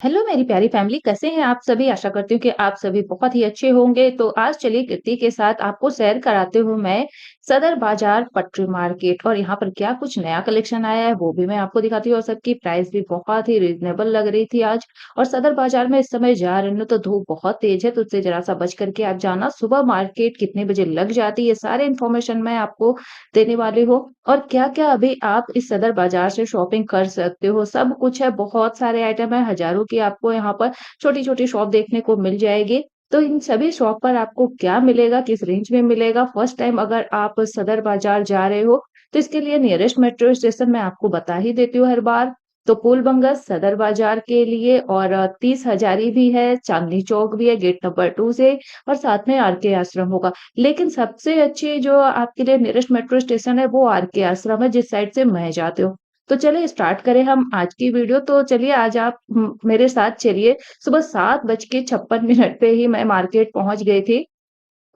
Hello मेरी प्यारी family, कैसे हैं आप सभी? आशा करती हूँ कि आप सभी बहुत ही अच्छे होंगे। तो आज चलिए कीर्ति के साथ आपको सैर कराती हूँ मैं सदर बाजार पटरी मार्केट, और यहाँ पर क्या कुछ नया कलेक्शन आया है वो भी मैं आपको दिखाती हूँ। और सबकी प्राइस भी बहुत ही रीजनेबल लग रही थी आज। और सदर बाजार में इस समय जा रही हूँ तो धूप बहुत तेज है, तो उससे जरा सा बच करके आप जाना। सुबह मार्केट कितने बजे लग जाती है, सारे इन्फॉर्मेशन मैं आपको देने वाली हूँ। और क्या-क्या अभी आप इस सदर बाज़ार से शॉपिंग कर सकते हो, सब कुछ है, बहुत सारे आइटम हैं, हज़ारों की आपको यहाँ पर छोटी-छोटी शॉप देखने को मिल जाएगी। तो इन सभी शॉप पर आपको क्या मिलेगा, किस रेंज में मिलेगा, फर्स्ट टाइम अगर आप सदर बाज़ार जा रहे हो, तो इसके लिए नियरेस्ट मेट्रो स्टेशन मैं आपको बता ही देती हूँ हर बार। तो फूलबंगस सदर बाज़ार के लिए, और 30 हज़ारी भी है, चांदनी चौक भी है गेट नंबर 2 से, और साथ में आरके आश्रम होगा। लेकिन सबसे अच्छी जो आपके लिए नियरेस्ट मेट्रो स्टेशन है वो आरके आश्रम है, जिस साइड से मैं जाती हूँ। तो चलिए स्टार्ट करें हम आज की वीडियो। तो चलिए आज आप मेरे साथ चलिए। सुबह 7:56 पे ही मैं मार्केट पहुँच गई थी।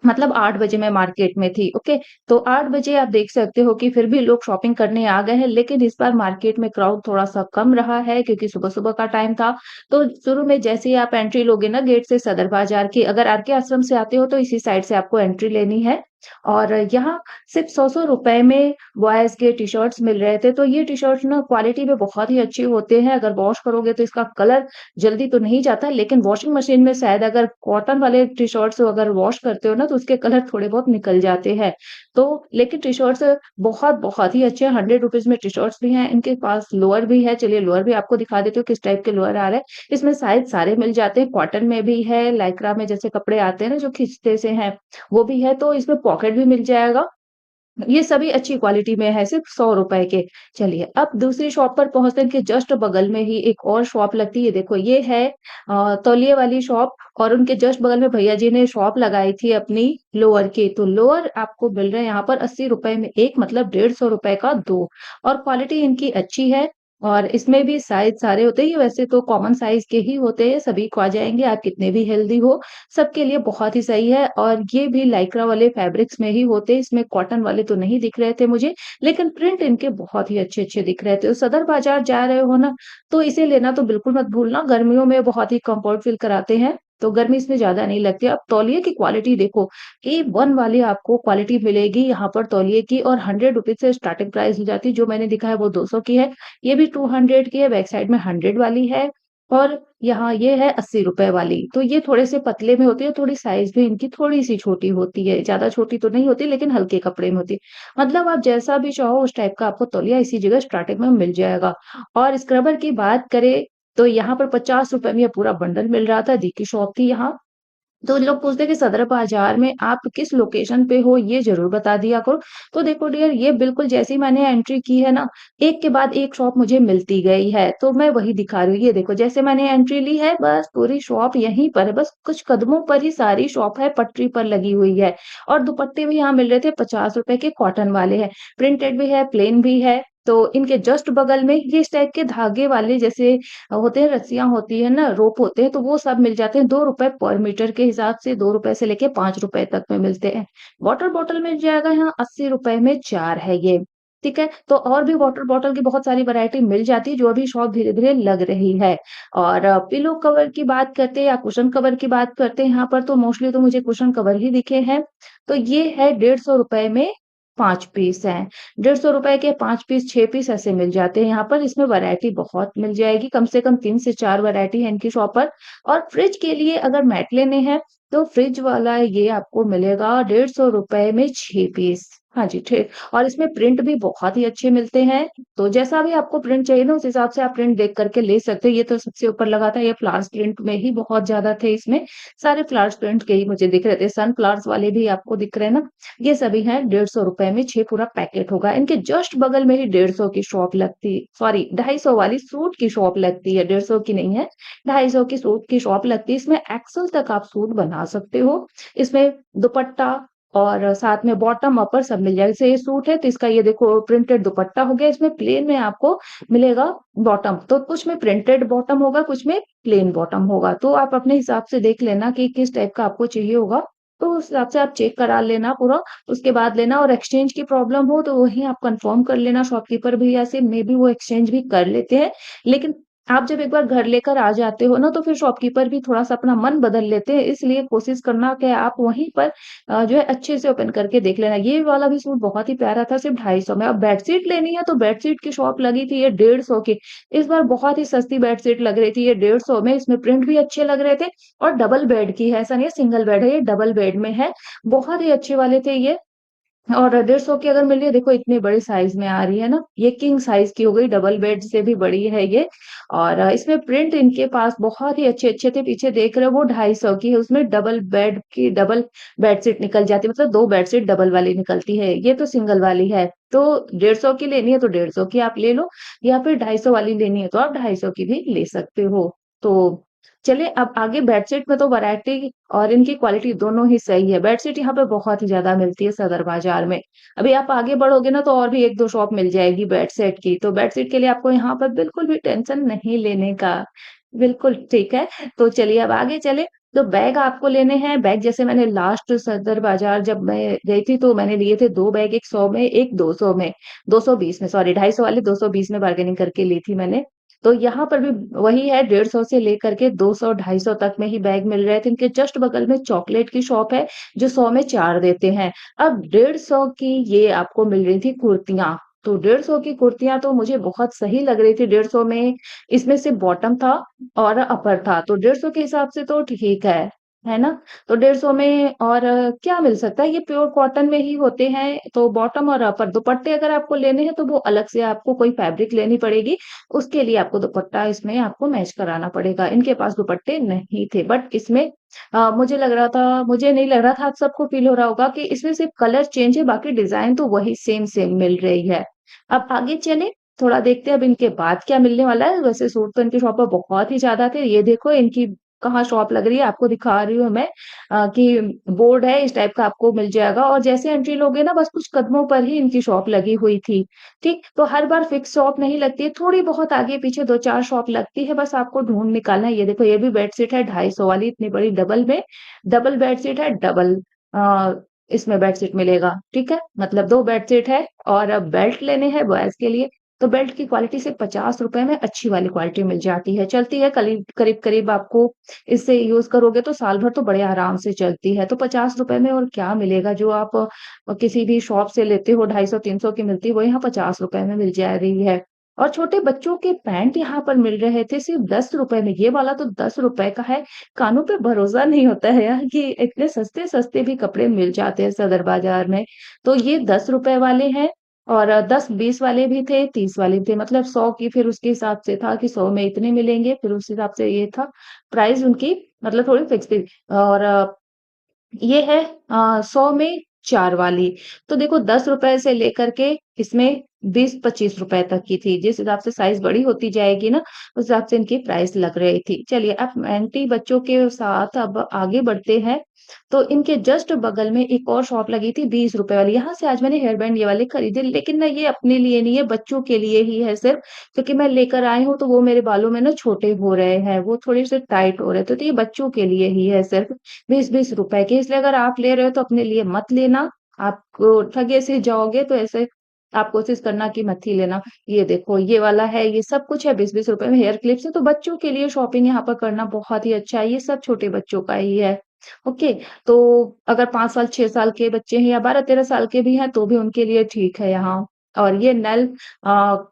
मतलब 8 बजे मैं मार्केट में थी, ओके? तो 8 बजे आप देख सकते हो कि फिर भी लोग शॉपिंग करने आ गए हैं, लेकिन इस बार मार्केट में क्राउड थोड़ा-सा कम रहा है क्योंकि सुबह-सुबह का टाइम था। तो शुरू में जैसे ही आप एंट्री लोगे ना गेट से सदर बाज़ार की, अगर आरके आश्रम से आते हो तो इसी साइड से आपको एंट्री लेनी है। और यहाँ सिर्फ 100-100 रुपए में बॉयज़ के टी-शर्ट्स मिल रहे थे। तो ये टी-शर्ट्स ना क्वालिटी में बहुत ही अच्छे होते हैं, अगर वॉश करोगे तो इसका कलर जल्दी तो नहीं जाता, लेकिन वॉशिंग मशीन में शायद अगर कॉटन वाले टी-शर्ट्स अगर वॉश करते हो ना तो उसके कलर थोड़े बहुत निकल जाते हैं। तो लेकिन टी-शर्ट्स बहुत ही अच्छे हैं, ₹100 में टी-शर्ट्स भी हैं, इनके पास लोअर भी है। चलिए लोअर भी आपको दिखा देती हूँ किस टाइप के लोअर आ रहे हैं। इसमें शायद सारे मिल जाते हैं, कॉटन में भी है, लाइक्रा में जैसे कपड़े आते हैं ना जो खींचते से हैं, वो भी है। तो इसमें पॉकेट भी मिल जाएगा। ये सभी अच्छी क्वालिटी में है, सिर्फ ₹100 के। चलिए, अब दूसरी शॉप पर पहुँचते हैं, इनके जस्ट बगल में ही एक और शॉप लगती है। देखो ये है तौलिए वाली शॉप, और उनके जस्ट बगल में भैया जी ने शॉप लगाई थी अपनी लोअर की। तो लोअर आपको मिल रहे हैं यहाँ पर ₹80 में 1, मतलब ₹150 का 2, और क्वालिटी इनकी अच्छी है। और इसमें भी साइज़ सारे होते हैं, ये वैसे तो कॉमन साइज़ के ही होते हैं, सभी को आ जाएँगे, आप कितने भी हेल्दी हो, सबके लिए बहुत ही सही है। और ये भी लाइक्रा वाले फैब्रिक्स में ही होते हैं, इसमें कॉटन वाले तो नहीं दिख रहे थे मुझे, लेकिन प्रिंट इनके बहुत ही अच्छे-अच्छे दिख रहे थे। तो सदर बाज़ार जा रहे हो ना, तो इसे लेना तो बिल्कुल मत भूलना, गर्मियों में बहुत ही कम्फर्ट फ़ील कराते हैं, तो गर्मी इसमें ज़्यादा नहीं लगती। अब तौलिए की क्वालिटी देखो, A1 वाली आपको क्वालिटी मिलेगी यहाँ पर तौलिए की, और ₹100 से स्टार्टिंग प्राइस हो जाती है। जो मैंने दिखाया वो 200 की है, ये भी 200 की है, बैक साइड में 100 वाली है, और यहाँ ये है ₹80 वाली। तो ये थोड़े से पतले में होती है, थोड़ी साइज़ भी इनकी थोड़ी-सी छोटी होती है, ज़्यादा छोटी तो नहीं होती लेकिन हल्के कपड़े में होती है। मतलब आप जैसा भी चाहो उस टाइप का आपको तौलिया इसी जगह स्टार्टिंग में मिल जाएगा। और स्क्रबर की बात करें तो यहाँ पर ₹50 में ये पूरा बंडल मिल रहा था, दी की शॉप थी यहाँ। तो लोग पूछते हैं कि सदर बाज़ार में आप किस लोकेशन पे हो, ये ज़रूर बता दिया करो। तो देखो डियर, ये बिल्कुल जैसे ही मैंने एंट्री की है ना, एक के बाद एक शॉप मुझे मिलती गई है, तो मैं वही दिखा रही हूँ। ये देखो जैसे मैंने एंट्री ली है, बस पूरी शॉप यहीं पर है, बस कुछ कदमों पर ही सारी शॉप है, पटरी पर लगी हुई है। और दुपट्टे भी यहाँ मिल रहे थे, ₹50 के कॉटन वाले हैं, प्रिंटेड भी है, प्लेन भी है। तो इनके जस्ट बगल में ये इस टाइप के धागे वाले जैसे होते हैं, रस्सियाँ होती है ना, रोप होते हैं, तो वो सब मिल जाते हैं। ₹2 पर मीटर के हिसाब से, ₹2 से लेके ₹5 तक में मिलते हैं। वाटर बॉटल मिल जाएगा यहाँ ₹80 में 4 है ये, ठीक है? तो और भी वाटर बॉटल की बहुत सारी वैरायटी मिल जाती है, जो अभी शॉप धीरे-धीरे लग रही है। और पिलो कवर की बात करते हैं या कुशन कवर की बात करते हैं, यहाँ पर तो मोस्टली तो मुझे कुशन कवर ही दिखे हैं। तो ये है ₹150 में 5 पीस हैं। ₹150 के 5 पीस, 6 पीस ऐसे मिल जाते हैं यहाँ पर। इसमें वैरायटी बहुत मिल जाएगी, कम से कम 3 से 4 वैरायटी है इनकी शॉप पर। और फ्रिज के लिए अगर मैट लेने हैं, तो फ्रिज वाला ये आपको मिलेगा ₹150 में 6 पीस। हाँ जी, ठीक। और इसमें प्रिंट भी बहुत ही अच्छे मिलते हैं, तो जैसा भी आपको प्रिंट चाहिए ना, उस हिसाब से आप प्रिंट देख कर के ले सकते हो। ये तो सबसे ऊपर लगा था, ये फ्लावर्स प्रिंट में ही बहुत ज़्यादा थे इसमें, सारे फ्लावर्स प्रिंट के ही मुझे दिख रहे थे। सनफ्लावर्स वाले भी आपको दिख रहे हैं ना? ये सभी हैं ₹150 में 6 पूरा पैकेट होगा। इनके जस्ट बगल में ही 150 की शॉप लगती, सॉरी 250 वाली सूट की शॉप लगती है, 150 की नहीं है, 250 की सूट की शॉप लगती है। इसमें एक्सल तक आप सूट बना सकते हो। इसमें दुपट्टा और साथ में बॉटम अपर सब मिल जाएगा। जैसे ये सूट है तो इसका ये देखो प्रिंटेड दुपट्टा हो गया, इसमें प्लेन में आपको मिलेगा बॉटम। तो कुछ में प्रिंटेड बॉटम होगा, कुछ में प्लेन बॉटम होगा। तो आप अपने हिसाब से देख लेना कि किस टाइप का आपको चाहिए होगा। तो उस हिसाब से आप चेक करा लेना पूरा, उसके बाद लेना। और एक्सचेंज की प्रॉब्लम हो तो वहीं आप कन्फर्म कर लेना शॉपकीपर भैया से, मेबी वो एक्सचेंज भी कर लेते हैं। लेकिन आप जब एक बार घर लेकर आ जाते हो ना, तो फिर शॉपकीपर भी थोड़ा-सा अपना मन बदल लेते हैं, इसलिए कोशिश करना कि आप वहीं पर जो है अच्छे से ओपन करके देख लेना। ये वाला भी सूट बहुत ही प्यारा था, सिर्फ़ 250 में। अब बेडशीट लेनी है, तो बेडशीट की शॉप लगी थी ये 150 की। इस बार बहुत ही सस्ती बेडशीट लग रही थी ये 150 में, इसमें प्रिंट भी अच्छे लग रहे थे और डबल बेड की है, ऐसा नहीं है सिंगल बेड है, ये डबल बेड में है। बहुत ही अच्छे वाले थे ये। और 150 की अगर मिल रही है देखो इतनी बड़ी साइज़ में आ रही है ना, ये किंग साइज़ की हो गई, डबल बेड से भी बड़ी है ये। और इसमें प्रिंट इनके पास बहुत ही अच्छे-अच्छे थे, पीछे देख रहे हो वो 250 की है, उसमें डबल बेड की डबल बेडशीट निकल जाती है, मतलब 2 बेडशीट डबल वाली निकलती है, ये तो सिंगल वाली है। तो 150 की लेनी है तो 150 की आप ले लो या फिर 250 वाली लेनी है तो आप 250 की भी ले सकते हो। तो चलिए अब आगे बेडशीट में तो वैरायटी और इनकी क्वालिटी दोनों ही सही है। बेडशीट यहाँ पे बहुत ही ज़्यादा मिलती है सदर बाज़ार में। अभी आप आगे बढ़ोगे ना तो और भी 1-2 शॉप मिल जाएगी बेडशीट की। तो बेडशीट के लिए आपको यहाँ पर बिल्कुल भी टेंशन नहीं लेने का। बिल्कुल, ठीक है। तो चलिए अब आगे चलें। तो बैग आपको लेने हैं, बैग जैसे मैंने लास्ट सदर बाज़ार जब मैं गई थी तो मैंने लिए थे 2 बैग, एक 100 में, एक 200 में, 220 में सॉरी 250 वाले 220 में बार्गेनिंग करके ली थी मैंने। तो यहाँ पर भी वही है 150 से लेकर के 200 250 तक में ही बैग मिल रहे थे। इनके जस्ट बगल में चॉकलेट की शॉप है, जो 100 में 4 देते हैं। अब 150 की ये आपको मिल रही थी कुर्तियाँ, तो 150 की कुर्तियाँ तो मुझे बहुत सही लग रही थी 150 में। इसमें सिर्फ बॉटम था और अपर था, तो 150 के हिसाब से तो ठीक है ना? तो 150 में और क्या मिल सकता है, ये प्योर कॉटन में ही होते हैं, तो बॉटम और अपर दुपट्टे अगर आपको लेने हैं तो वो अलग से आपको कोई फैब्रिक लेनी पड़ेगी, उसके लिए आपको दुपट्टा इसमें आपको मैच कराना पड़ेगा। इनके पास दुपट्टे नहीं थे, बट इसमें मुझे लग रहा था मुझे नहीं लग रहा था, आप सबको फ़ील हो रहा होगा कि इसमें सिर्फ़ कलर चेंज है, बाकी डिज़ाइन तो वही सेम सेम मिल रही है। अब आगे चलें, थोड़ा देखते हैं अब इनके बाद क्या मिलने वाला है। वैसे सूट तो इनकी शॉप पर बहुत ही ज़्यादा थे। ये देखो इनकी कहाँ शॉप लग रही है, आपको दिखा रही हूँ मैं कि बोर्ड है इस टाइप का आपको मिल जाएगा और जैसे एंट्री लोगे ना बस कुछ कदमों पर ही इनकी शॉप लगी हुई थी। ठीक? तो हर बार फिक्स शॉप नहीं लगती है, थोड़ी बहुत आगे-पीछे 2-4 शॉप लगती है, बस आपको ढूँढ निकालना है। ये देखो ये भी बेडशीट है 250 वाली इतनी बड़ी डबल में, डबल बेडशीट है, डबल अ, इसमें बेडशीट मिलेगा, ठीक है? मतलब 2 बेडशीट है और बेल्ट लेने हैं बॉयज़ के लिए, तो बेल्ट की क्वालिटी सिर्फ़ ₹50 में अच्छी वाली क्वालिटी मिल जाती है। चलती है करीब-करीब आपको इससे यूज़ करोगे तो साल भर तो बड़े आराम से चलती है। तो ₹50 में और क्या मिलेगा जो आप किसी भी शॉप से लेते हो 250-300 की मिलती है, वो यहाँ ₹50 में मिल जा रही है। और छोटे बच्चों के पैंट यहाँ पर मिल रहे थे सिर्फ़ ₹10 में, ये वाला तो ₹10 का है। कानों पे भरोसा नहीं होता है यार कि इतने सस्ते-सस्ते भी कपड़े मिल जाते हैं सदर बाज़ार में। तो ये ₹10 वाले हैं और 10-20 वाले भी थे, 30 वाले भी थे, मतलब 100 की फिर उसके हिसाब से था कि 100 में इतने मिलेंगे, फिर उस हिसाब से ये था, प्राइस उनकी मतलब थोड़ी फिक्स थी और ये है 100 में 4 वाली। तो देखो ₹10 से लेकर के इसमें 20-25 तक की थी। जिस हिसाब से साइज़ बड़ी होती जाएगी ना, उस हिसाब से इनकी प्राइस लग रही थी। चलिए अब एंटी बच्चों के साथ अब आगे बढ़ते हैं। तो इनके जस्ट बगल में एक और शॉप लगी थी ₹20 वाली। यहाँ से आज मैंने हेयर बैंड ये वाले खरीदे, लेकिन ना ये अपने लिए नहीं है, बच्चों के लिए ही है सिर्फ़। क्योंकि मैं लेकर आई हूँ, तो वो मेरे बालों में ना छोटे हो रहे हैं, वो थोड़े-से टाइट हो रहे थे, तो ये बच्चों के लिए ही है सिर्फ़। 20-20 रुपए के, इसलिए अगर आप ले रहे हो तो अपने लिए मत लेना, आपको ठगे से जाओगे तो ऐसे आप कोशिश करना कि मत ही लेना। ये देखो ये वाला है, ये सब कुछ है 20-20 रुपए में हेयर क्लिप्स है, तो बच्चों के लिए शॉपिंग यहाँ पर करना बहुत ही अच्छा है, ये सब छोटे बच्चों का ही है। ओके, तो अगर 5 साल, 6 साल के बच्चे हैं या 12-13 साल के भी हैं, तो भी उनके लिए ठीक है यहाँ। और ये अ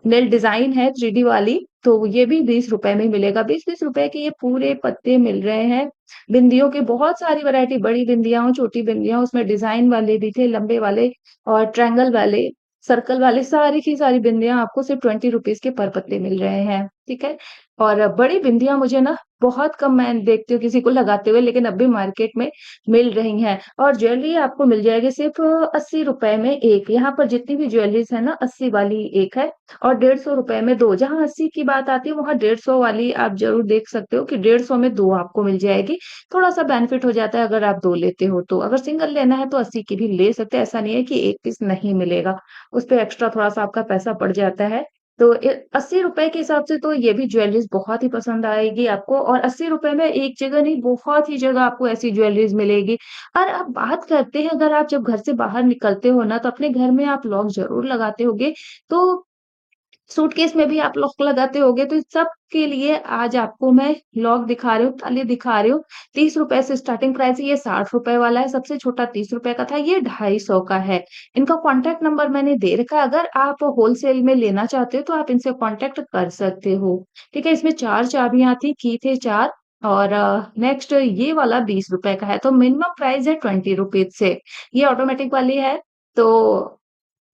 नेल डिज़ाइन है 3D वाली, तो ये भी ₹20 में मिलेगा। 20-20 रुपए के ये पूरे पत्ते मिल रहे हैं। बिंदियों की बहुत सारी वैरायटी बड़ी बिंदियाँ हो, छोटी बिंदियाँ हो, उसमें डिज़ाइन वाले भी थे, लंबे वाले और ट्रायंगल वाले, सर्कल वाले, सारी की सारी बिंदियाँ आपको सिर्फ़ ₹20 के पर पत्ते मिल रहे हैं, ठीक है? और बड़ी बिंदियाँ मुझे ना बहुत कम मैं देखती हूँ किसी को लगाते हुए, लेकिन अब भी मार्केट में मिल रही हैं और ज्वेलरी आपको मिल जाएगी सिर्फ़ ₹80 में 1। यहाँ पर जितनी भी ज्वेलरीज़ है ना 80 वाली 1 है और ₹150 में 2, जहाँ 80 की बात आती है वहाँ 150 वाली आप ज़रूर देख सकते हो कि 150 में 2 आपको मिल जाएगी। थोड़ा-सा बेनिफिट हो जाता है अगर आप 2 लेते हो तो। अगर सिंगल लेना है तो 80 की भी ले सकते हैं, ऐसा नहीं है कि 1 पीस नहीं मिलेगा। उस पे एक्स्ट्रा थोड़ा-सा आपका पैसा पड़ जाता है। तो ₹80 के हिसाब से तो ये भी ज्वेलरीज़ बहुत ही पसंद आएगी आपको और ₹80 में एक जगह नहीं बहुत ही जगह आपको ऐसी ज्वेलरीज़ मिलेगी। और अब बात करते हैं अगर आप जब घर से बाहर निकलते हो ना तो अपने घर में आप लॉक ज़रूर लगाते होंगे। तो सूटकेस में भी आप लॉक लगाते होंगे, तो सब के लिए आज आपको मैं लॉक दिखा रही हूँ, ताले दिखा रही हूँ। ₹30 से स्टार्टिंग प्राइस है, ये ₹60 वाला है, सबसे छोटा ₹30 का था, ये 250 का है। इनका कॉन्टैक्ट नंबर मैंने दे रखा है, अगर आप होलसेल में लेना चाहते हो, तो आप इनसे कॉन्टैक्ट कर सकते हो। ठीक है? इसमें 4 चाबियाँ थी, की थे 4 और नेक्स्ट ये वाला ₹20 का है, तो मिनिमम प्राइस है ₹20 से। ये ऑटोमैटिक वाली है, तो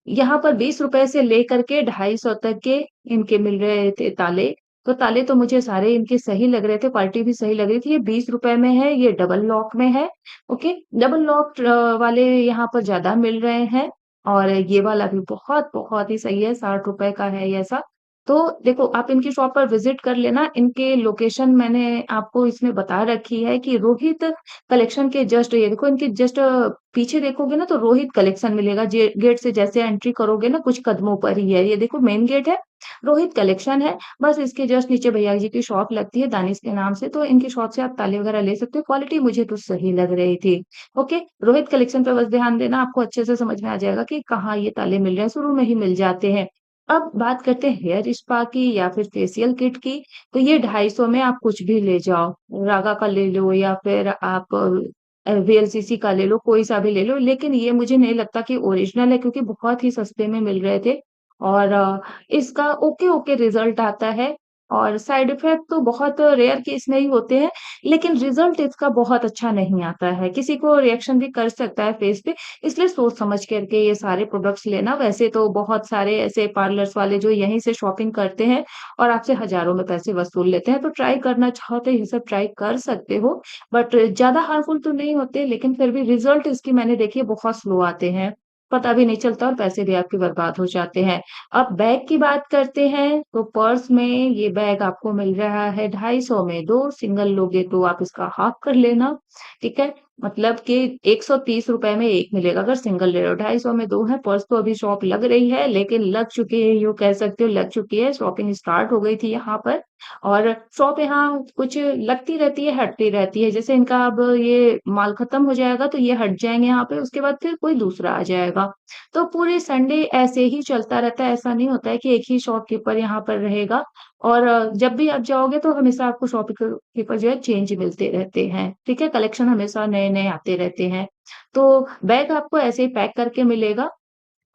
यहाँ पर ₹20 से लेकर के 250 तक के इनके मिल रहे थे ताले। तो ताले तो मुझे सारे इनके सही लग रहे थे, क्वालिटी भी सही लग रही थी। ये ₹20 में है, ये डबल लॉक में है, ओके। डबल लॉक वाले यहाँ पर ज़्यादा मिल रहे हैं और ये वाला भी बहुत ही सही है, ₹60 का है ये ऐसा। तो देखो आप इनकी शॉप पर विज़िट कर लेना, इनके लोकेशन मैंने आपको इसमें बता रखी है कि रोहित कलेक्शन के जस्ट ये देखो इनके जस्ट पीछे देखोगे ना तो रोहित कलेक्शन मिलेगा। जे गेट से जैसे एंट्री करोगे ना कुछ कदमों पर ही है। ये देखो मेन गेट है, रोहित कलेक्शन है। बस इसके जस्ट नीचे भैया जी की शॉप लगती है दानिश के नाम से, तो इनकी शॉप से आप ताले वगैरह ले सकते हो। क्वालिटी मुझे तो सही लग रही थी। ओके, रोहित कलेक्शन पे बस ध्यान देना, आपको अच्छे से समझ में आ जाएगा कि कहाँ ये ताले मिल रहे हैं, शुरू में ही मिल जाते हैं। अब बात करते हैं हेयर स्पा की या फिर फेशियल किट की, तो ये 250 में आप कुछ भी ले जाओ। रागा का ले लो या फिर आप वीएलसीसी का ले लो, कोई सा भी ले लो, लेकिन ये मुझे नहीं लगता कि ओरिजिनल है क्योंकि बहुत ही सस्ते में मिल रहे थे और इसका ओके रिज़ल्ट आता है और साइड इफ़ेक्ट तो बहुत रेयर केस में ही होते हैं, लेकिन रिज़ल्ट इसका बहुत अच्छा नहीं आता है। किसी को रिएक्शन भी कर सकता है फेस पे, इसलिए सोच समझ कर के ये सारे प्रोडक्ट्स लेना। वैसे तो बहुत सारे ऐसे पार्लर्स वाले जो यहीं से शॉपिंग करते हैं और आपसे हज़ारों में पैसे वसूल लेते हैं, तो ट्राई करना चाहो तो ये सब ट्राई कर सकते हो। बट ज़्यादा हार्मफुल तो नहीं होते, लेकिन फिर भी रिज़ल्ट इसकी मैंने देखी है बहुत स्लो आते हैं। पता भी नहीं चलता और पैसे भी आपके बर्बाद हो जाते हैं। अब बैग की बात करते हैं, तो पर्स में ये बैग आपको मिल रहा है 250 में 2, सिंगल लोगे तो आप इसका हाफ कर लेना, ठीक है? मतलब कि ₹130 में 1 मिलेगा अगर सिंगल ले रहे हो, 250 में 2 है। पर्स तो अभी शॉप लग रही है, लेकिन लग चुकी है, यूँ कह सकते हो लग चुकी है, शॉपिंग स्टार्ट हो गई थी यहाँ पर और शॉप यहाँ कुछ लगती रहती है, हटती रहती है। जैसे इनका अब ये माल खत्म हो जाएगा, तो ये हट जाएँगे यहाँ पे, उसके बाद फिर कोई दूसरा आ जाएगा। तो पूरे संडे ऐसे ही चलता रहता है, ऐसा नहीं होता है कि एक ही शॉपकीपर यहाँ पर रहेगा और जब भी आप जाओगे तो हमेशा आपको शॉपकीपर जो है चेंज मिलते रहते हैं, ठीक है? कलेक्शन हमेशा नए-नए आते रहते हैं। तो बैग आपको ऐसे ही पैक करके मिलेगा।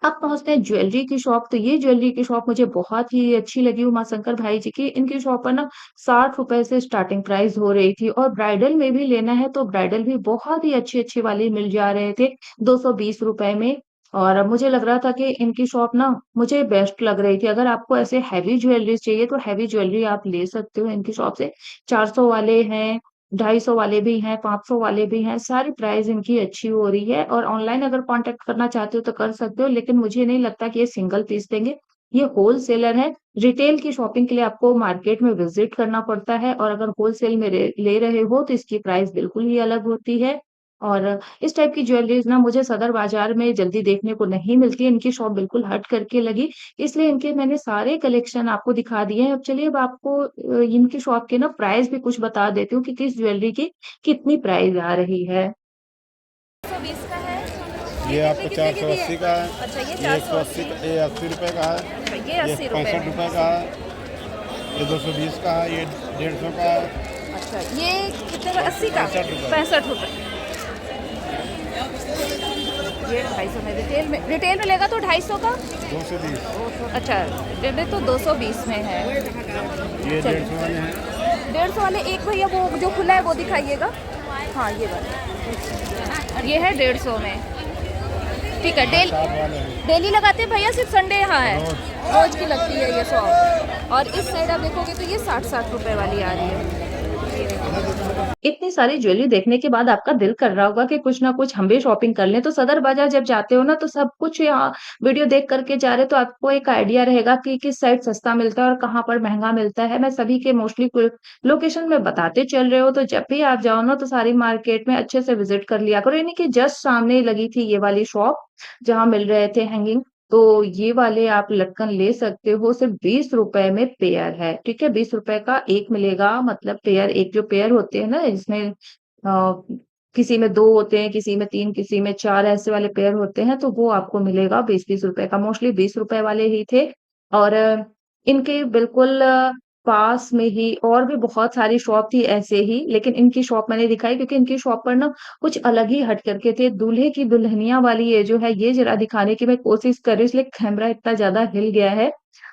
अब पहुँचते हैं ज्वेलरी की शॉप, तो ये ज्वेलरी की शॉप मुझे बहुत ही अच्छी लगी उमाशंकर भाई जी की। इनकी शॉप पर ना ₹60 से स्टार्टिंग प्राइस हो रही थी और ब्राइडल में भी लेना है तो ब्राइडल भी बहुत ही अच्छी-अच्छी वाली मिल जा रहे थे, ₹220 में और मुझे लग रहा था कि इनकी शॉप ना मुझे बेस्ट लग रही थी। अगर आपको ऐसे हेवी ज्वेलरीज़ चाहिए तो हेवी ज्वेलरी आप ले सकते हो इनकी शॉप से। 400 वाले हैं, 250 वाले भी हैं, 500 वाले भी हैं, सारी प्राइस इनकी अच्छी हो रही है और ऑनलाइन अगर कॉन्टैक्ट करना चाहते हो तो कर सकते हो, लेकिन मुझे नहीं लगता कि ये सिंगल पीस देंगे। ये होलसेलर हैं, रिटेल की शॉपिंग के लिए आपको मार्केट में विज़िट करना पड़ता है और अगर होलसेल में ले रहे हो तो इसकी प्राइस बिल्कुल ही अलग होती है। और इस टाइप की ज्वेलरीज़ ना मुझे सदर बाज़ार में जल्दी देखने को नहीं मिलती है, इनकी शॉप बिल्कुल हट करके लगी, इसलिए इनके मैंने सारे कलेक्शन आपको दिखा दिए हैं। अब चलिए अब आपको इनकी शॉप के ना प्राइस भी कुछ बता देती हूँ कि किस ज्वेलरी की कितनी प्राइस आ रही है। 120 का है। ये आपको कितने की दी 480 का है, अच्छा ये ये 180 480। का, ये 80 रुपये का है, अच्छा ये ये 80 रुपए 65 में। रुपये का है, ये 220 का है, ये 150 का है, अच्छा ये कितने का 80 का 65 रुपये। 65 रुपए। ये 250 में रिटेल में लेगा तो 250 का। 220, अच्छा रिटेल तो 220 में है। ये चलिए 150 वाले हैं, 150 वाले एक भैया वो जो खुला है वो दिखाइएगा। हाँ ये वाला ये है 150 में। ठीक है 60 वाले हैं, डेली लगाते हैं भैया सिर्फ संडे यहाँ है। रोज। रोज की लगती है ये शॉप और इस साइड आप देखोगे तो ये 60-60 रुपए वाली आ रही है। ये देखो। इतनी सारी ज्वेलरी देखने के बाद आपका दिल कर रहा होगा कि कुछ ना कुछ हम भी शॉपिंग कर लें, तो सदर बाज़ार जब जाते हो ना तो सब कुछ यहाँ वीडियो देख कर के जा रहे हो तो आपको एक आइडिया रहेगा कि किस साइड सस्ता मिलता है और कहाँ पर महँगा मिलता है। मैं सभी के मोस्टली लोकेशन में बताते चल रहे हो, तो जब भी आप जाओ ना तो सारी मार्केट में अच्छे से विज़िट कर लिया करो। यानी कि जस्ट सामने ही लगी थी ये वाली शॉप, जहाँ मिल रहे थे हैंगिंग। तो ये वाले आप लटकन ले सकते हो, सिर्फ़ ₹20 में पेयर है, ठीक है? ₹20 का 1 मिलेगा मतलब पेयर एक जो पेयर होते हैं ना इसमें किसी में 2 होते हैं, किसी में 3, किसी में 4 ऐसे वाले पेयर होते हैं, तो वो आपको मिलेगा 20-20 रुपए का। मोस्टली ₹20 वाले ही थे और इनके बिल्कुल पास में ही और भी बहुत सारी शॉप थी ऐसे ही, लेकिन इनकी शॉप मैंने दिखाई क्योंकि इनकी शॉप पर ना कुछ अलग ही हट कर के थे। दूल्हे की दुल्हनिया वाली ये जो है, ये ज़रा दिखाने की मैं कोशिश कर रही हूँ, इसलिए कैमरा इतना ज़्यादा हिल गया है।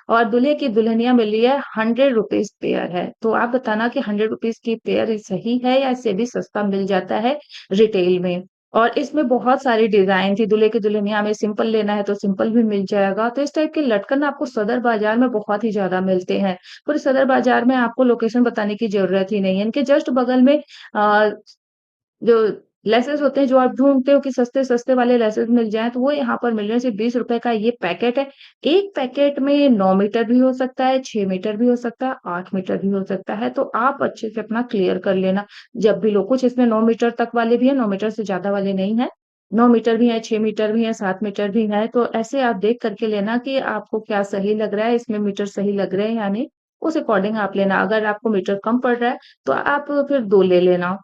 और दूल्हे की दुल्हनिया मिल रही है ₹100 पेयर है। तो आप बताना कि ₹100 की पेयर सही है या इससे भी सस्ता मिल जाता है रिटेल में? और इसमें बहुत सारी डिज़ाइन थी, दूल्हे की दुल्हनिया में सिंपल लेना है तो सिंपल भी मिल जाएगा। तो इस टाइप के लटकन आपको सदर बाज़ार में बहुत ही ज़्यादा मिलते हैं। पूरे सदर बाज़ार में आपको लोकेशन बताने की ज़रूरत ही नहीं है। इनके जस्ट बगल में अ, जो लेसेस होते हैं, जो आप ढूँढते हो कि सस्ते-सस्ते वाले लेसेस मिल जाएँ, तो वो यहाँ पर मिल रहे हैं, सिर्फ़ ₹20 का ये पैकेट है। एक पैकेट में 9 मीटर भी हो सकता है, 6 मीटर भी हो सकता है, 8 मीटर भी हो सकता है, तो आप अच्छे से अपना क्लियर कर लेना जब भी लो। कुछ इसमें 9 मीटर तक वाले भी हैं, 9 मीटर से ज़्यादा वाले नहीं हैं। 9 मीटर भी हैं, 6 मीटर भी हैं, 7 मीटर भी हैं, तो ऐसे आप देख कर के लेना कि आपको क्या सही लग रहा है, इसमें मीटर सही लग रहे हैं या नहीं, उस अकॉर्डिंग आप लेना। अगर आपको मीटर कम पड़ रहा है, तो आप फिर 2 ले लेना।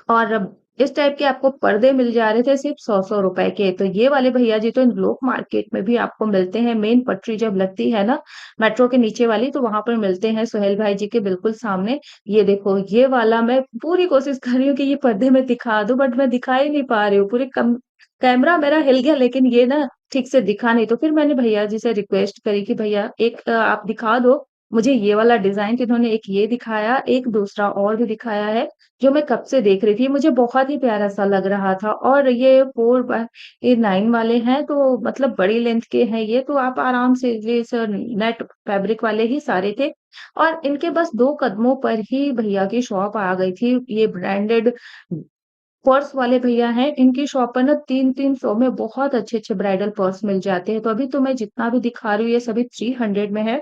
और इस टाइप के आपको पर्दे मिल जा रहे थे सिर्फ़ ₹100 के। तो ये वाले भैया जी तो इन लोग मार्केट में भी आपको मिलते हैं, मेन पटरी जब लगती है ना, मेट्रो के नीचे वाली, तो वहाँ पर मिलते हैं सोहेल भाई जी के बिल्कुल सामने। ये देखो, ये वाला मैं पूरी कोशिश कर रही हूँ कि ये पर्दे मैं दिखा दूँ, बट मैं दिखा ही नहीं पा रही हूँ। पूरे कम कैमरा मेरा हिल गया, लेकिन ये ना ठीक से दिखा नहीं। तो फिर मैंने भैया जी से रिक्वेस्ट करी कि भैया एक आप दिखा दो मुझे ये वाला डिज़ाइन। तो इन्होंने एक ये दिखाया, एक दूसरा और भी दिखाया है, जो मैं कब से देख रही थी, मुझे बहुत ही प्यारा-सा लग रहा था। और ये 4 बाय ये 9 वाले हैं, तो मतलब बड़ी लेंथ के हैं ये, तो आप आराम से ये नेट फैब्रिक वाले ही सारे थे। और इनके बस 2 कदमों पर ही भैया की शॉप आ गई थी। ये ब्रांडेड पर्स वाले भैया हैं, इनकी शॉप पर ना 3-300 में बहुत अच्छे-अच्छे ब्राइडल पर्स मिल जाते हैं। तो अभी तो मैं जितना भी दिखा रही हूँ, ये सभी 300 में है।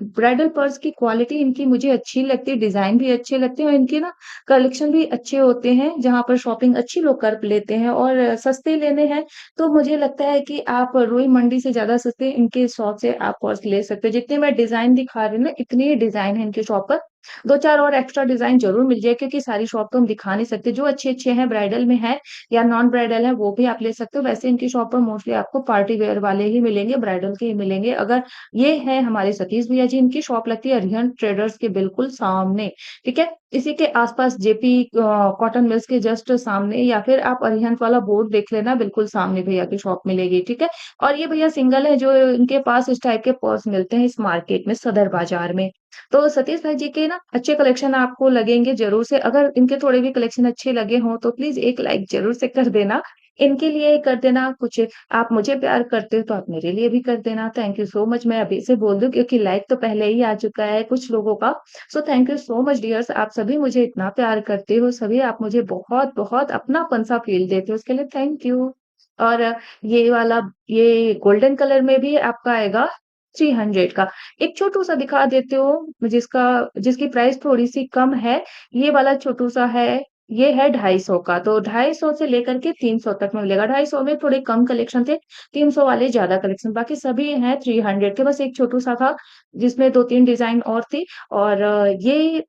ब्राइडल पर्स की क्वालिटी इनकी मुझे अच्छी लगती है, डिज़ाइन भी अच्छे लगते हैं और इनके ना कलेक्शन भी अच्छे होते हैं, जहाँ पर शॉपिंग अच्छी लोग कर लेते हैं और सस्ते लेने हैं, तो मुझे लगता है कि आप रुई मंडी से ज़्यादा सस्ते इनके शॉप से आप पर्स ले सकते हो। जितने मैं डिज़ाइन दिखा रही हूँ ना, इतने ही डिज़ाइन है इनकी शॉप पर। 2-4 और एक्स्ट्रा डिज़ाइन ज़रूर मिल जाए, क्योंकि सारी शॉप तो हम दिखा नहीं सकते। जो अच्छे-अच्छे हैं, ब्राइडल में है या नॉन ब्राइडल है, वो भी आप ले सकते हो। वैसे इनकी शॉप पर मोस्टली आपको पार्टी वियर वाले ही मिलेंगे, ब्राइडल के ही मिलेंगे। अगर ये है हमारे सतीश भैया जी, इनकी शॉप लगती है अरिहंत ट्रेडर्स के बिल्कुल सामने, ठीक है? इसी के आस-पास जेपी कॉटन मिल्स के जस्ट सामने, या फिर आप अरिहंत वाला बोर्ड देख लेना, बिल्कुल सामने भैया की शॉप मिलेगी, ठीक है? और ये भैया सिंगल है, जो इनके पास इस टाइप के पर्स मिलते हैं इस मार्केट में, सदर बाज़ार में। तो सतीश भाई जी के ना अच्छे कलेक्शन आपको लगेंगे ज़रूर से। अगर इनके थोड़े भी कलेक्शन अच्छे लगे हों, तो प्लीज़ एक लाइक ज़रूर से कर देना। इनके लिए कर देना कुछ, आप मुझे प्यार करते हो तो आप मेरे लिए भी कर देना। Thank you so much. मैं अभी से बोल दूँ, क्योंकि लाइक तो पहले ही आ चुका है कुछ लोगों का। So thank you so much dears, आप सभी मुझे इतना प्यार करते हो, सभी आप मुझे बहुत-बहुत अपनापन-सा फ़ील देते हो, उसके लिए थैंक यू। और ये वाला, ये गोल्डन कलर में भी आपका आएगा 300 का। एक छोटू-सा दिखा देती हूँ जिसका जिसकी प्राइस थोड़ी-सी कम है। ये वाला छोटू-सा है, ये है 250 का। तो 250 से लेकर के 300 तक में मिलेगा। 250 में थोड़े कम कलेक्शन थे, 300 वाले ज़्यादा कलेक्शन, बाकी सभी हैं 300 के। बस एक छोटू-सा था जिसमें 2-3 डिज़ाइन और थी। और ये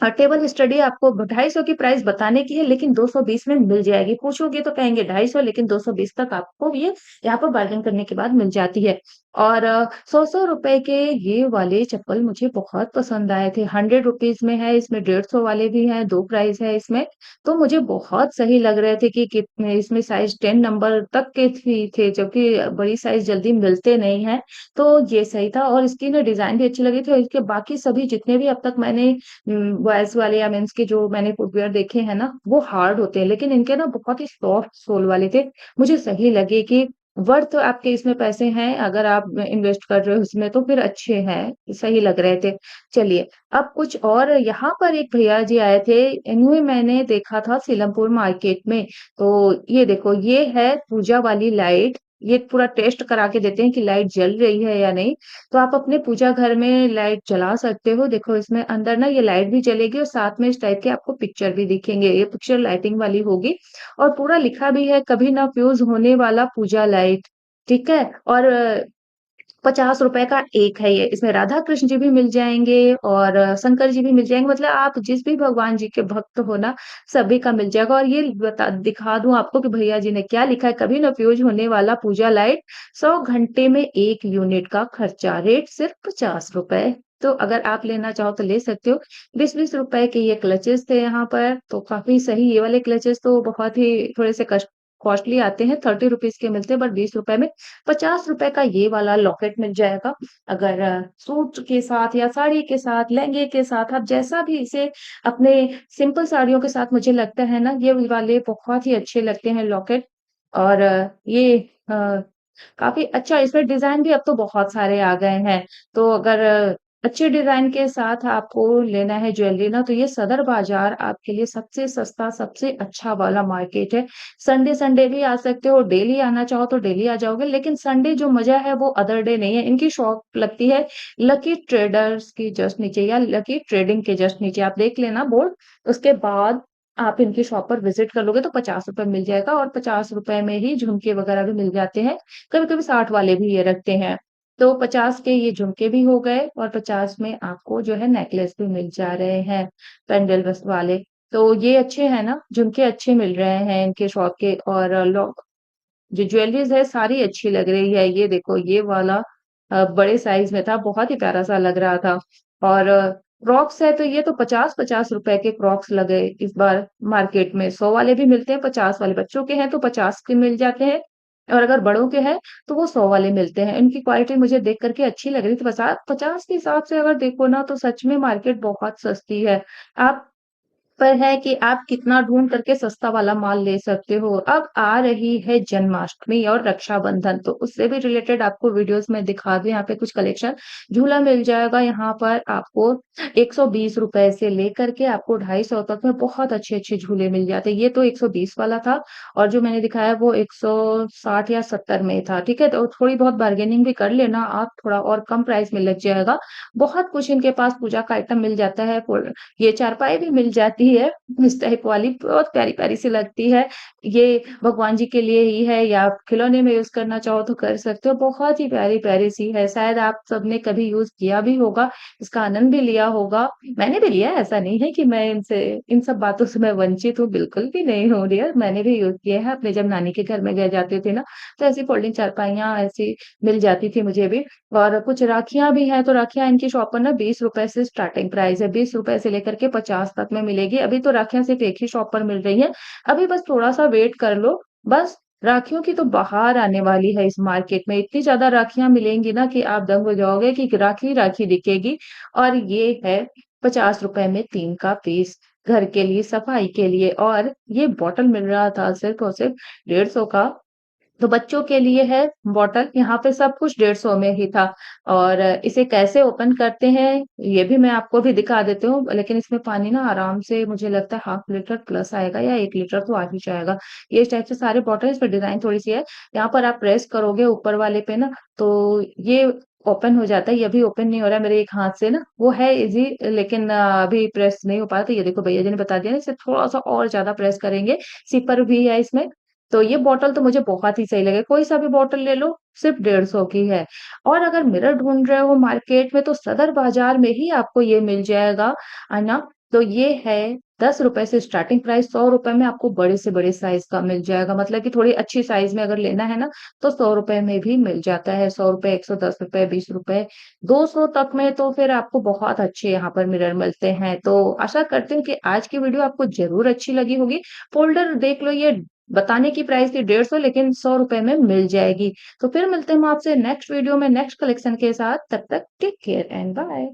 टेबल स्टडी आपको 250 की प्राइस बताने की है, लेकिन 220 में मिल जाएगी। पूछोगे तो कहेंगे 250, लेकिन 220 तक आपको ये यहाँ पर बार्गेन करने के बाद मिल जाती है। और 100-100 रुपए के ये वाले चप्पल मुझे बहुत पसंद आए थे। ₹100 में है, इसमें 150 वाले भी हैं, 2 प्राइस है इसमें। तो मुझे बहुत सही लग रहे थे कि कितने इसमें साइज़ 10 नंबर तक के थे, जबकि बड़ी साइज़ जल्दी मिलते नहीं हैं। तो ये सही था और इसकी ना डिज़ाइन भी अच्छी लगी थी, और इसके बाकी सभी जितने भी अब तक मैंने बॉयज़ वाले या मेन्स के जो मैंने फुटवियर देखे हैं ना, वो हार्ड होते हैं, लेकिन इनके ना बहुत ही सॉफ्ट सोल वाले थे। मुझे सही लगे कि वर्थ आपके इसमें पैसे हैं, अगर आप इन्वेस्ट कर रहे हो इसमें तो फिर अच्छे हैं, सही लग रहे थे। चलिए, अब कुछ और यहाँ पर एक भैया जी आए थे, इन्हें मैंने देखा था सीलमपुर मार्केट में। तो ये देखो, ये है पूजा वाली लाइट, ये पूरा टेस्ट करा के देते हैं कि लाइट जल रही है या नहीं। तो आप अपने पूजा घर में लाइट जला सकते हो। देखो, इसमें अंदर ना ये लाइट भी जलेगी और साथ में इस टाइप के आपको पिक्चर भी दिखेंगे। ये पिक्चर लाइटिंग वाली होगी और पूरा लिखा भी है, कभी ना फ्यूज़ होने वाला पूजा लाइट, ठीक है? और ₹50 का एक है ये। इसमें राधा कृष्ण जी भी मिल जाएँगे और शंकर जी भी मिल जाएँगे, मतलब आप जिस भी भगवान जी के भक्त हो ना, सभी का मिल जाएगा। और ये बता दिखा दूँ आपको कि भैया जी ने क्या लिखा है, कभी ना फ्यूज़ होने वाला पूजा लाइट, 100 घंटे में 1 यूनिट का खर्चा, रेट सिर्फ ₹50। तो अगर आप लेना चाहो तो ले सकते हो। 20-20 रुपए के ये क्लचेज़ थे यहाँ पर, तो काफ़ी सही। ये वाले क्लचेज़ तो बहुत ही थोड़े से कॉस्टली आते हैं, ₹30 के मिलते हैं, बट ₹20 में ₹50 का ये वाला लॉकेट मिल जाएगा। अगर सूट के साथ या साड़ी के साथ, लहंगे के साथ, आप जैसा भी इसे अपने सिंपल साड़ियों के साथ, मुझे लगता है ना, ये वाले बहुत ही अच्छे लगते हैं लॉकेट। और ये काफ़ी अच्छा, इसमें डिज़ाइन भी अब तो बहुत सारे आ गए हैं। तो अगर अच्छे डिज़ाइन के साथ आपको लेना है ज्वेलरी ना, तो ये सदर बाज़ार आपके लिए सबसे सस्ता, सबसे अच्छा वाला मार्केट है। संडे-संडे भी आ सकते हो, डेली आना चाहो तो डेली आ जाओगे, लेकिन संडे जो मज़ा है वो अदर डे नहीं है। इनकी शॉप लगती है लकी ट्रेडर्स की जस्ट नीचे, या लकी ट्रेडिंग के जस्ट नीचे, आप देख लेना बोर्ड। उसके बाद आप इनकी शॉप पर विज़िट कर लोगे तो ₹50 मिल जाएगा, और ₹50 में ही झुमके वगैरह भी मिल जाते हैं। कभी-कभी 60 वाले भी ये रखते हैं। तो 50 के ये झुमके भी हो गए, और 50 में आपको जो है नेकलेस भी मिल जा रहे हैं, पेंडल बस वाले। तो ये अच्छे हैं ना, झुमके अच्छे मिल रहे हैं इनके शॉप के, और जो ज्वेलरीज़ है सारी अच्छी लग रही है। ये देखो, ये वाला बड़े साइज़ में था, बहुत ही प्यारा-सा लग रहा था। और क्रॉक्स है तो ये तो 50-50 रुपए के क्रॉक्स लगे इस बार मार्केट में। 100 वाले भी मिलते हैं, 50 वाले। बच्चों के हैं तो 50 के मिल जाते हैं, और अगर बड़ों के हैं तो वो 100 वाले मिलते हैं। इनकी क्वालिटी मुझे देख कर के अच्छी लग रही थी। 50 के हिसाब से अगर देखो ना, तो सच में मार्केट बहुत सस्ती है। आप पर है कि आप कितना ढूँढ करके सस्ता वाला माल ले सकते हो। अब आ रही है जन्माष्टमी और रक्षाबंधन, तो उससे भी रिलेटेड आपको वीडियोज़ में दिखा दूँ यहाँ पे कुछ कलेक्शन। झूला मिल जाएगा यहाँ पर आपको ₹120 से लेकर के आपको 250 तक में बहुत अच्छे-अच्छे झूले मिल जाते हैं। ये तो 120 वाला था, और जो मैंने दिखाया वो 160 या 70 में था, ठीक है? तो थोड़ी बहुत बार्गेनिंग भी कर लेना आप, थोड़ा और कम प्राइस में लग जाएगा। बहुत कुछ इनके पास पूजा का आइटम मिल जाता है, ये चारपाई भी मिल जाती है, इस टाइप वाली, बहुत प्यारी-प्यारी सी लगती है। ये भगवान जी के लिए ही है, या खिलौने में यूज़ करना चाहो तो कर सकते हो, बहुत ही प्यारी-प्यारी सी है। शायद आप सबने कभी यूज़ किया भी होगा, इसका आनंद भी लिया होगा। मैंने भी लिया है, ऐसा नहीं है कि मैं इनसे इन सब बातों से मैं वंचित हूँ, बिल्कुल भी नहीं हूँ डियर। मैंने भी यूज़ किया है अपने, जब नानी के घर में गए जाते थे ना, तो ऐसी फ़ोल्डिंग चारपाइयाँ ऐसी मिल जाती थी मुझे भी। और कुछ राखियाँ भी हैं, तो राखियाँ इनकी शॉप पर ना ₹20 से स्टार्टिंग प्राइस है, ₹20 से लेकर के 50 तक में मिलेगी। अभी तो राखियाँ सिर्फ़ एक ही शॉप पर मिल रही हैं। अभी बस थोड़ा-सा वेट कर लो, बस राखियों की तो बहार आने वाली है इस मार्केट में। इतनी ज़्यादा राखियाँ मिलेंगी ना कि आप दंग हो जाओगे कि राखी ही राखी दिखेगी। और ये है ₹50 में 3 का पीस, घर के लिए, सफाई के लिए। और ये बॉटल मिल रहा था सिर्फ़ और सिर्फ़ 150 का। तो बच्चों के लिए है बॉटल, यहाँ पे सब कुछ 150 में ही था। और इसे कैसे ओपन करते हैं, ये भी मैं आपको भी दिखा देती हूँ, लेकिन इसमें पानी ना आराम से मुझे लगता है हाफ लीटर प्लस आएगा, या 1 लीटर तो आ ही जाएगा। ये इस टाइप से सारे बॉटल, इस पे डिज़ाइन थोड़ी-सी है। यहाँ पर आप प्रेस करोगे ऊपर वाले पे ना, तो ये ओपन हो जाता है। ये अभी ओपन नहीं हो रहा है मेरे एक हाथ से ना, वो है ईज़ी, लेकिन अभी प्रेस नहीं हो पा रहा। तो ये देखो, भैया जी ने बता दिया ना, इसे थोड़ा-सा और ज़्यादा प्रेस करेंगे। सिपर भी है इसमें। तो ये बॉटल तो मुझे बहुत ही सही लगे, कोई सा भी बॉटल ले लो, सिर्फ़ 150 की है। और अगर मिरर ढूँढ रहे हो मार्केट में, तो सदर बाज़ार में ही आपको ये मिल जाएगा, है ना? तो ये है ₹10 से स्टार्टिंग प्राइस, ₹100 में आपको बड़े से बड़े साइज़ का मिल जाएगा। मतलब कि थोड़ी अच्छी साइज़ में अगर लेना है ना, तो ₹100 में भी मिल जाता है। ₹100, ₹110, ₹20, 200 तक में तो फिर आपको बहुत अच्छे यहाँ पर मिरर मिलते हैं। तो आशा करती हूँ कि आज की वीडियो आपको ज़रूर अच्छी लगी होगी। फ़ोल्डर देख लो, ये बताने की प्राइस थी 150, लेकिन ₹100 में मिल जाएगी। तो फिर मिलते हैं हम आपसे नेक्स्ट वीडियो में नेक्स्ट कलेक्शन के साथ। तब तक टेक केयर एंड बाय।